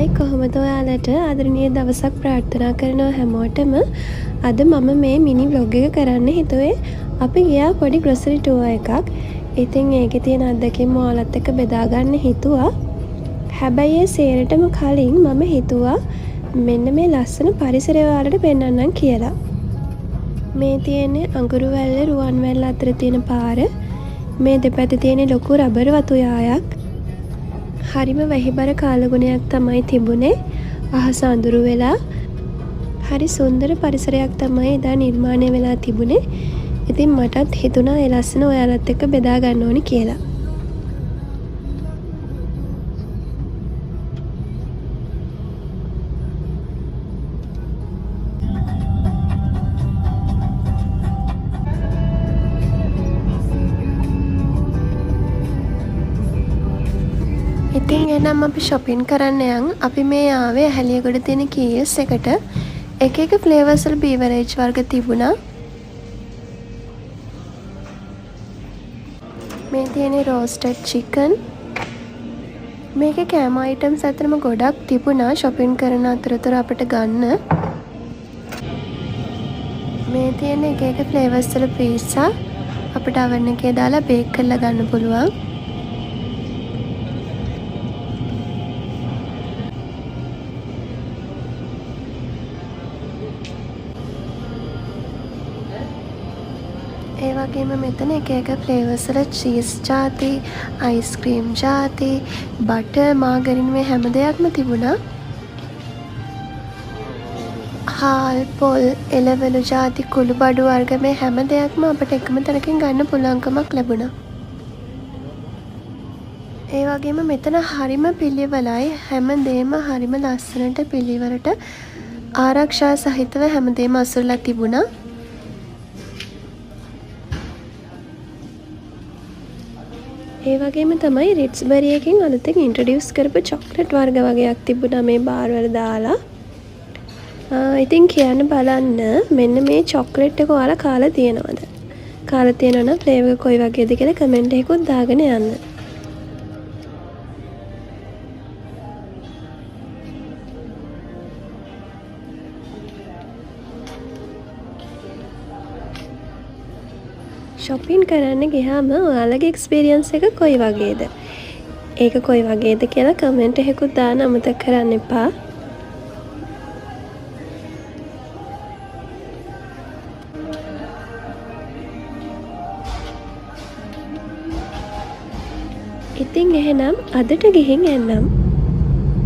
Hi කොහොමද ඔයාලට ආදරණීය දවසක් ප්‍රාර්ථනා කරනවා හැමෝටම. අද මම මේ මිනි ව්ලොග් එක කරන්න හිතුවේ. අපි ගියා පොඩි ග්‍රොසරි ටුවර් එකක්. ඉතින් ඒකේ තියෙන අත්දැකීම් ඔයාලත් එක්ක බෙදා ගන්න හිතුවා. හැබැයි ඒ සේරටම කලින් මම හිතුවා මෙන්න මේ ලස්සන පරිසරය ඔයාලට පෙන්වන්නම් කියලා. මේ තියෙන්නේ අඟුරුවැල්ල රුවන්වැල්ල අතර තියෙන පාර. මේ දෙපැත්තේ තියෙන ලොකු රබර් වතු යායක්. හරිම වැහිබර කාලගුණයක් තමයි තිබුණේ. අහස අඳුරු වෙලා හරි සුන්දර පරිසරයක් තමයි එදා නිර්මාණය වෙලා තිබුණේ. ඉතින් මටත් හිතුණා ඒ ලස්සන ඔයාලත් එක්ක බෙදා ගන්න ඕනි කියලා. ඉතින් එහෙනම් අපි shopping කරන්න යන්. අපි මේ ආවේ ඇහැලියගොඩ තියෙන කීල්ස් එකට. එක එක ෆ්ලේවර්ස් වල බීවරේජ් වර්ග තිබුණා. මේ තියෙන්නේ roasted chicken. මේකේ කෑම items අතරම ගොඩක් තිබුණා shopping කරන අතරතුර අපිට ගන්න. මේ තියෙන එක එක ෆ්ලේවර්ස් වල pizza අපිට oven එකේ දාලා බේක් කරලා ගන්න පුළුවන්. ඒ වගේම මෙතන එක එක ෆ්ලේවර්ස් වල චීස් ජාති, අයිස්ක්‍රීම් ජාති, බටර්, මාගරින් මේ හැම දෙයක්ම තිබුණා. හාල්, පොල්, එළවලු ජාති, කුළුබඩු වර්ග මේ හැම දෙයක්ම අපිට එකම තැනකින් ගන්න පුළුවන්කමක් ලැබුණා. ඒ වගේම මෙතන හරිම පිළිවෙලයි. හැම දෙයක්ම හරිම ලස්සනට පිළිවෙලට ආරක්ෂා සහිතව හැම දෙයක්ම අසුරලා තිබුණා. ඒ වගේම තමයි රිට්ස්බරි එකෙන් අලුතෙන් ඉන්ට්‍රොඩියුස් කරපු චොක්ලට් වර්ග වගේක් තිබුණා මේ බාර් වල දාලා. ඉතින් කියන්න බලන්න මෙන්න මේ චොක්ලට් එක ඔයාලා කාලා තියෙනවද? කාලා තියෙනවා නම් ෆ්ලේවර් කොයි වගේද කියලා කමෙන්ට් එකකුත් දාගෙන යන්න. shopping කරන්න ගියාම ඔයාලගේ experience එක කොයි වගේද? ඒක කොයි වගේද කියලා කමෙන්ට් එකකුත් දාන්න අමතක කරන්න එපා. ඉතින් එහෙනම් අදට ගිහින් එන්නම්.